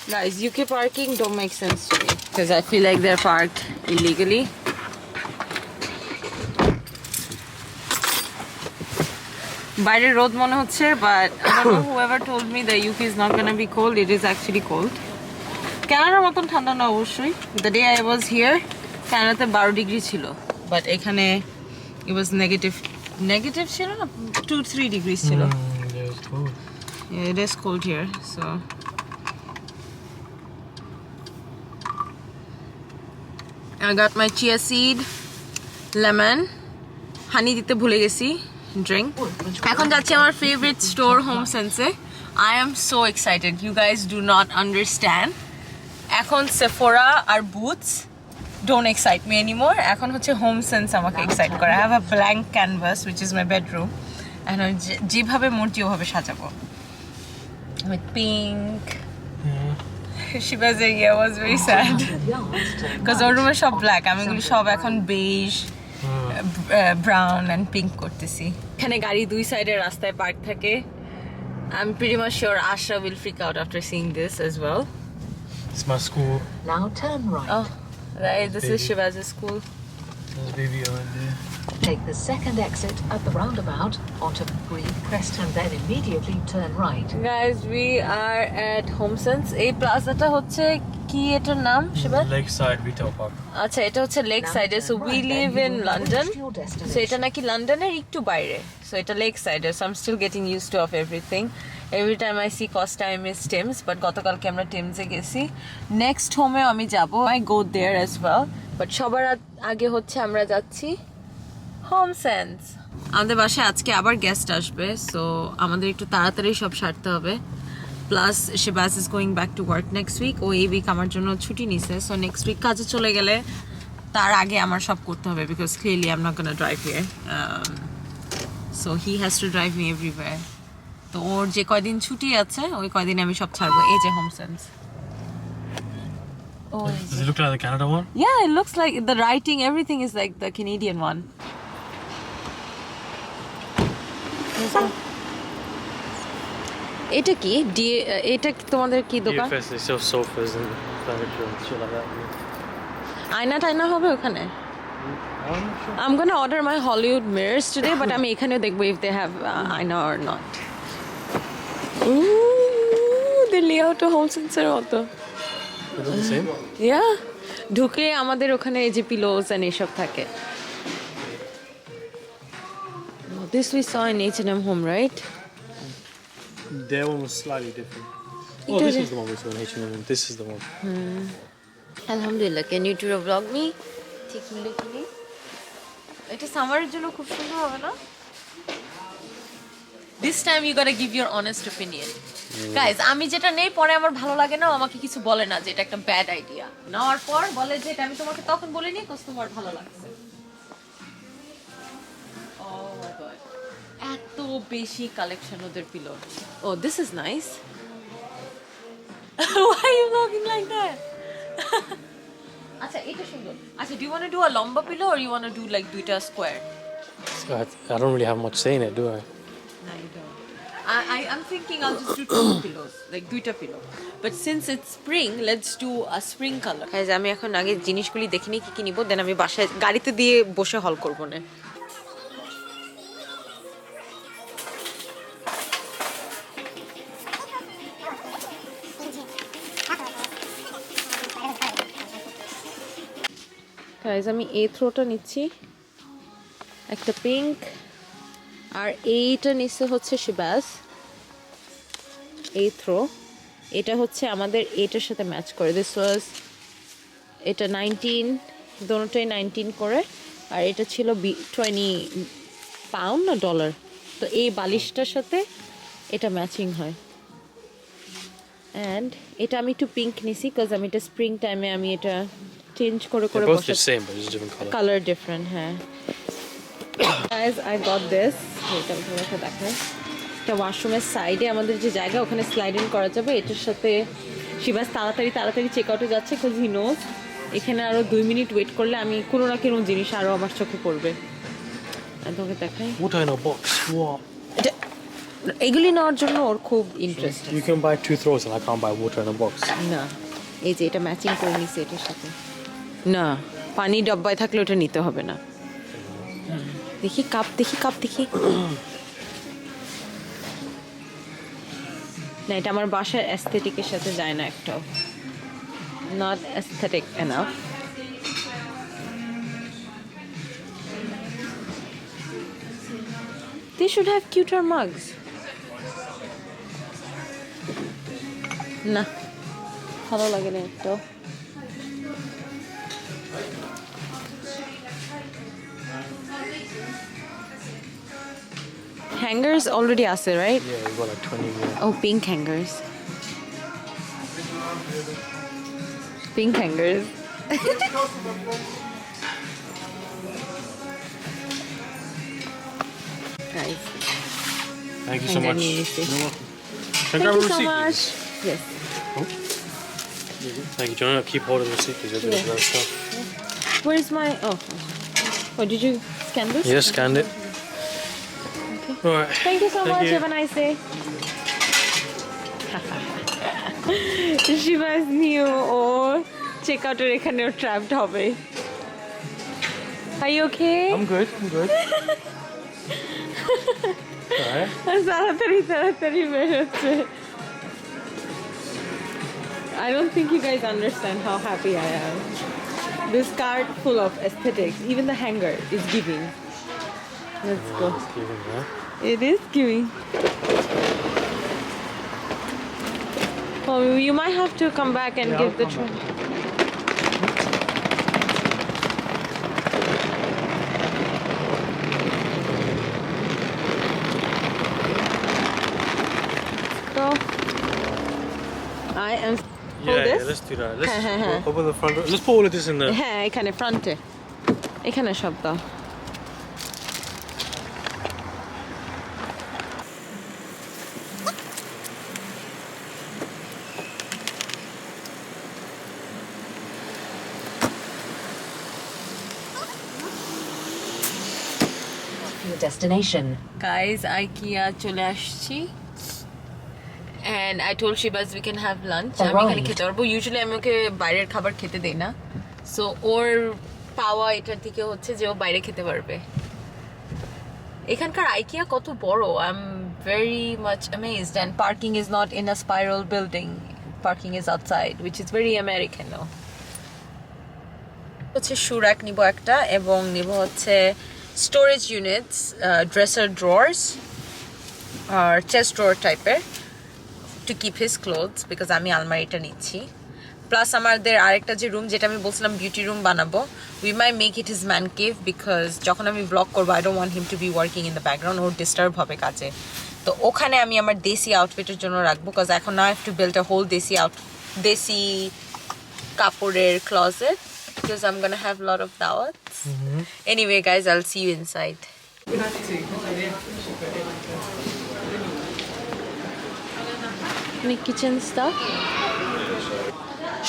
Guys, UK parking don't make sense to me because I feel like they're parked illegally. বাইরে রোদ মনে হচ্ছে, but I don't know whoever told me that UK is not gonna be cold. It is actually cold. কানাডার মতন ঠান্ডা না অবশ্যই. The day I was here, কানাডাতে 12 ডিগ্রি ছিল, but এখানে it was negative ছিল না 2-3 degrees ছিল. Yeah, it's cold. Yeah, it is cold here, so. I got my chia seed, lemon, honey দিতে ভুলে গেছি, drink. এখন যাচ্ছি আমার favorite store Homesense. I am so excited. You guys do not understand. এখন Sephora R Boots don't excite me anymore. এখন হচ্ছে Homesense আমাকে excite করে. I have a blank canvas which is my bedroom. And যেভাবে মূর্তি ওভাবে সাজাবো. With pink. Shiba's area was very sad because our room is shop black. আমি এগুলো সব এখন beige, brown and pink করতেছি. এখানে গাড়ি দুই সাইডে রাস্তায় পার্ক থাকে. I'm pretty much sure Asha will freak out after seeing this as well. It's my school. Now turn right. Oh, right. This is Shiba's school. There's baby over there. Take the second exit at the roundabout onto Green Crest and then immediately turn right. Guys, we are at Homesense. এই প্লাজাটা হচ্ছে কি এটার নাম Shiba? Lakeside Retail Park. আচ্ছা, এটা হচ্ছে lake সাইডে. So we live in London. So এটা নাকি লন্ডনের একটু বাইরে. সো এটা লেক সাইডে. So I am still getting used to of everything. Every time I see coast time is Thames, but গতকালকে আমরা টেমসে গেছি. নেক্সট হোমে আমি যাব. I go there as well, but সবার আগে হচ্ছে আমরা যাচ্ছি Homesense. আমাদের বাসায় আজকে আবার গেস্ট আসবে, সো আমাদের একটু তাড়াতাড়ি সব সারতে হবে. Plus Shibaz is going back to work next week. ও এই উইক আমার জন্য ছুটি নিছে, সো নেক্সট উইক কাজে চলে গেলে তার আগে আমার সব করতে হবে because clearly I am not gonna drive here. So he has to drive me everywhere. তো ওর যে কয়দিন ছুটি আছে ওই কয়দিন আমি সব ছাড়বো. এই যে Homesense. Oh, Does it look like the Canada one? yeah, it looks like the writing, everything is like the Canadian one. এটা কি এটা তোমাদের কি দোকান? DFS, they sell sofas and furniture and shit like that. আয়না টাইনা হবে ওখানে? I'm gonna order my Hollywood mirrors today, but আমি এখানেও দেখবো if they have আয়না or not. Ooh, the layout of Homesense এর মতো. Is it the same? Yeah, ঢুকে আমাদের ওখানে এই যে পিলোস এন্ড এসব থাকে. This we saw in H&M Home, right? Their one was slightly different. Oh, this was the one we saw in H&M. This is the one. Alhamdulillah, can you do a vlog me? ঠিক মিলে কিনি. এটা সামারের জন্য খুব সুন্দর হবে না? This time you gotta give your honest opinion. Guys, আমি যেটা নেই পরে আমার ভালো লাগে না, আমাকে কিছু বলে না যে এটা একটা ব্যাড আইডিয়া. নেওয়ার পর বলে যে এটা আমি তোমাকে তখন বলিনি কজ তোমার ভালো লাগছে. Oh my god. এত বেশি কালেকশন ওদের pillow. Oh, this is nice. Why are you vlogging like that? আচ্ছা, এটা সুন্দর. আচ্ছা, do you want to do a lamba pillow or you want to do like duita square? I don't really have much say in it, do I? No, you don't. I'm thinking I'll just do two pillows, like duita pillow. But since it's spring, let's do a spring color. Guys, আমি এখন আগে জিনিসগুলি দেখিনি কি কি নিব, দেন আমি বাসায় গাড়িতে দিয়ে বসে হল করব না. Guys, আমি এই থ্রোটা নিচ্ছি, একটা পিঙ্ক, আর এইটা নিচে হচ্ছে Shibaz. এই থ্রো এটা হচ্ছে আমাদের এটার সাথে ম্যাচ করে. দিস ওয়াজ এটা 19, দোনোটাই 19 করে, আর এটা ছিল 20 পাউন্ড না ডলার. তো এই বালিশটার সাথে এটা ম্যাচিং হয়. অ্যান্ড এটা আমি একটু পিঙ্ক নিছি বিকজ আমি এটা স্প্রিং টাইমে আমি এটা চেঞ্জ করে করে They're both the same, but it's different color. Color different, হ্যাঁ. Guys, I got this. এটা তোমাকে দেখাই. এটা ওয়াশরুমের সাইডে আমাদের যে জায়গা ওখানে স্লাইড ইন করা যাবে. এটার সাথে Shibaz তাড়াতাড়ি চেক আউটে যাচ্ছে বিকজ হি নোজ এখানে আরো 2 মিনিট ওয়েট করলে আমি কোনো না কোনো জিনিস আরো আমার চোখে পড়বে. তোমাকে দেখাই. What in a box? What? এগুলি নেওয়ার জন্য ওর খুব interest. You can buy 2 throws and I can't buy water in a box. না এই যে এটা ম্যাচিং করে নিছে এটার সাথে। না পানি ডাব্বায় থাকলে ওটা নিতে হবে না। দেখি কাপ দেখি। না এটা আমার বাসার অ্যাস্থেটিকের সাথে যায় না একটাও। Not aesthetic enough. They should have cuter mugs. না ভালো লাগে না একটাও। Hangers already আছে, right? Yeah, we've got like 20 more. Oh, pink hangers. Pink hangers. Guys, Thank you so Hanger much. নিয়ে নিছি। You're welcome. Thank Can I grab you a so receipt, much. please? Yes. Thank you. Do you want to keep holding the receipt because you're doing Yeah. that stuff? Where's my? Oh, did you scan this? Yes, scanned it. Okay. All right. Thank you so Thank much. you. Have a nice day. Shiva's new or check out her এখানে trapped হবে. Are you okay? I'm good. All right. তাড়াতাড়ি বের হচ্ছে. I don't think you guys understand how happy I am. This cart full of aesthetics. Even the hanger is giving. Let's go. It's giving, huh? It is giving. Oh, you might have to come back and Yeah, give I'll the come try. So, I am. Hold Yeah, this. let's do that. Let's open the front door. Let's put all of this in there. হ্যাঁ এখানে ফ্রন্টে এখানে সব দাও। Your destination. Guys, IKEA চলে আসছি and I told Shibaz we can have lunch. আমি এখানে খেতে পারবো। Usually আমি ওকে বাইরের খাবার খেতে দেই না, so ওর পাওয়া এটার থেকে হচ্ছে যে ও বাইরে খেতে পারবে। এখানকার IKEA কত বড়, I'm very much amazed, and parking is not in a spiral building, parking is outside, which is very American. হচ্ছে শু র্যাক নিব একটা এবং নিব হচ্ছে স্টোরেজ ইউনিটস, ড্রেসার ড্রয়ার্স আর চেস্ট ড্রয়ার টাইপের to keep his clothes, because আমি আলমারিটা নিচ্ছি। প্লাস আমাদের আরেকটা যে রুম যেটা আমি বলছিলাম বিউটি রুম বানাবো, we my make it his man cave, because যখন আমি ব্লগ করবো I don't want him to be working in the background, or disturb হবে কাজে। তো ওখানে আমি আমার দেশি আউটফিটের জন্য রাখবো, বিকজ এখন না have to build a whole desi কাপড়ের closet, because I'm gonna have a lot of dawats. Anyway, guys, I'll see you inside. Kitchen stuff.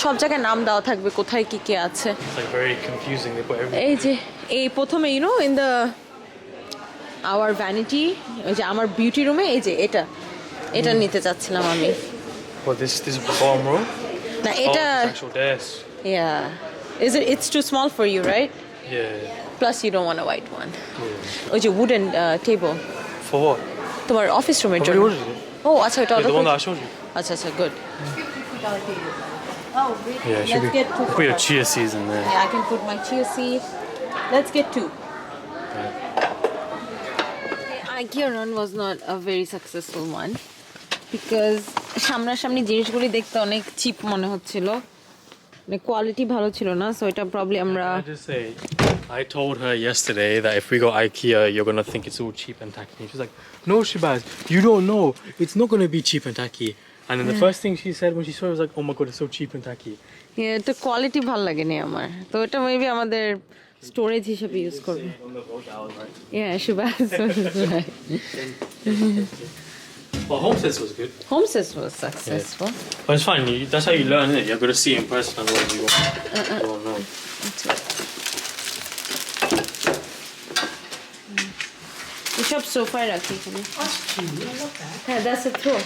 সব জায়গায় নাম দেওয়া থাকবে কোথায় কি কি আছে। It's like very confusing. They put everything. এই যে এই প্রথমে you know in the our vanity, ওই যে আমার বিউটি রুমে এই যে এটা নিতে চাচ্ছিলাম আমি। What, this bottom row? না Oh, এটা it's actual desk. yeah. It's too small for you, right? Yeah. Plus you don't want a white one. Yeah. ওই যে wooden table For what? তোমার অফিস রুমের Have জন্য। you ordered it? ও আচ্ছা এটা Yeah, order the one that I showed you. আচ্ছা good. Oh, really? Yeah, it should Let's be. get two. Put your chia seeds in there. Yeah, I can put my chia seed. Let's get two. IKEA run was not a very successful one because সামনাসামনি জিনিসগুলি দেখতে অনেক chip মনে হচ্ছিল, মানে quality ভালো ছিল না, সো এটা প্রবলেম আমরা। I just say, I told her yesterday that if we go IKEA, you're gonna think it's all cheap and tacky. She's like, no, Shibaz, you don't know. It's not gonna be cheap and tacky. And then the first thing she said when she saw it was like, oh my god, it's so cheap and tacky. এটা quality ভালো লাগেনি আমার, তো এটা maybe আমাদের storage হিসেবে use করব। Yeah, Shibaz was right. Well, Homesense was good. Homesense was successful. But it's fine. That's how you learn it. You're gonna see in person as well as you don't know. এসব সোফায় রাখি এখানে That's cute. I love that. হ্যাঁ that's a throw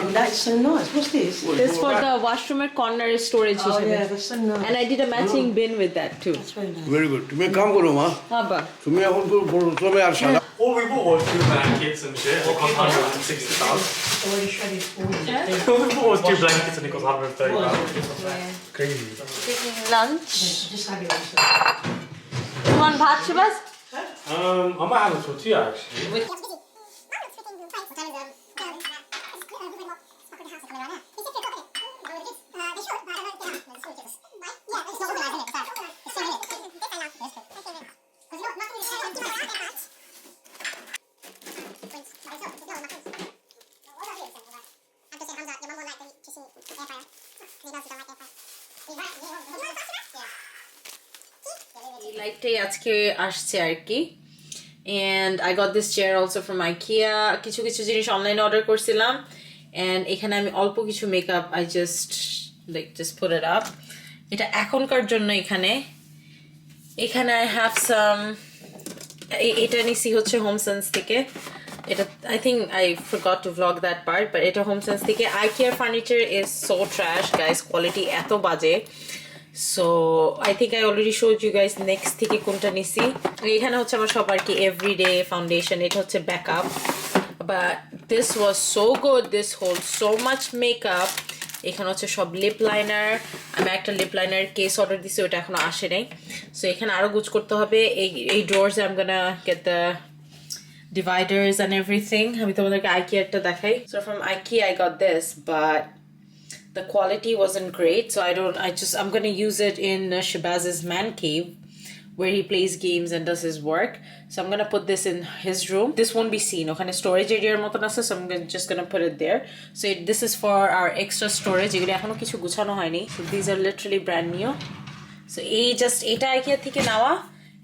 And that's so nice. What's this? this for the washroom corner storage Oh হিসেবে yeah, that's so nice. and I did a matching bin with that too That's very nice. Very good. তুমি এক কাম করো মা আবা তুমি এখন প্রথমে আর সাদা All we bought was two blankets and shit. It cost 160 pounds. Already shredded for you. All we bought was two blankets and it cost 130 pounds. Crazy. taking lunch Just have it. you want ভাত Shibas I might have a tortilla actually. এই লাইটটাই আজকে আসছে আর কি and I got this chair also from Ikea কিছু কিছু জিনিস অনলাইনে order করছিলাম and এখানে আমি অল্প কিছু makeup I just put it up এটা এখনকার জন্য এখানে I have some এটা নিছি হচ্ছে Homesense থেকে এটা I think I forgot to vlog that part but এটা Homesense থেকে Ikea furniture is so trash guys quality এত বাজে so I think I already showed you guys next থেকে কোনটা নিছি এখানে হচ্ছে আমার সব আর কি everyday foundation এটা হচ্ছে backup but this was so good this holds so much makeup এখানে হচ্ছে সব লিপ লাইনার আমি একটা লিপ লাইনার কেস অর্ডার দিছি ওটা এখনো আসে নাই সো এখানে আরো গুছ করতে হবে এই drawers I'm gonna get the dividers and everything আমি তোমাদেরকে IKEA টা দেখাই so from IKEA I got this but the quality wasn't great so I'm gonna use it in Shabaz's man cave where he plays games and does his work so I'm gonna put this in his room this won't be seen okay storage area মতন আছে so I'm just gonna put it there so this is for our extra storage এগুলো এখনো কিছু গুছানো হয়নি so these are literally brand new so এটা IKEA থেকে নেওয়া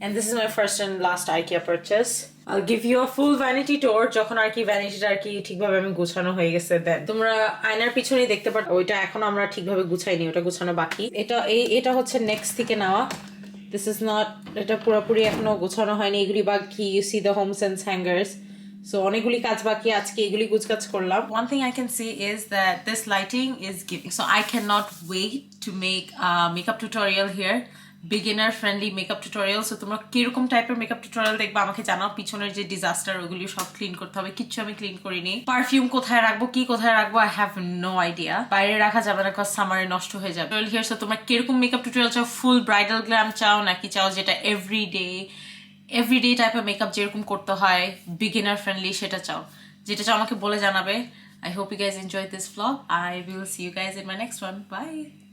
and this is my first and last IKEA purchase I'll give you a full vanity tour যখন আর কি ভ্যানিটিটা আর কি ঠিকভাবে আমি গোছানো হয়ে গেছে দেন তোমরা আয়নার পিছনেই দেখতে পারো ওইটা এখনো আমরা ঠিকভাবে গুছাইনি ওটা গোছানো বাকি এটা হচ্ছে নেক্সট থেকে নেওয়া this is not এটা পুরোপুরি এখনো গোছানো হয়নি এগুলি বাকি you see the Homesense hangers so অনেকগুলি কাজ বাকি আজকে এগুলি গুছকাজ করলাম one thing I can see is that this lighting is giving so I cannot wait to make a makeup tutorial here beginner friendly makeup tutorial so তোমরা কিরকম টাইপের makeup tutorial দেখবা আমাকে জানাও পিছনের যে ডিজাস্টার ওগুলি সব ক্লিন করতে হবে কিচ্ছু আমি ক্লিন করিনি পারফিউম কোথায় রাখবো কি কোথায় রাখবো I have no idea বাইরে রাখা যাবে না কারণ সামারে নষ্ট হয়ে যাবে হিয়ার সো তোমরা কিরকম মেকআপ টিউটোরিয়াল চাও ফুল ব্রাইডাল গ্ল্যাম চাও নাকি চাও যেটা এভরিডে টাইপের মেকআপ যেরকম করতে হয় বিগিনার ফ্রেন্ডলি সেটা চাও যেটা চাও আমাকে বলে জানাবে I hope you guys enjoyed this vlog I will see you guys in my next one bye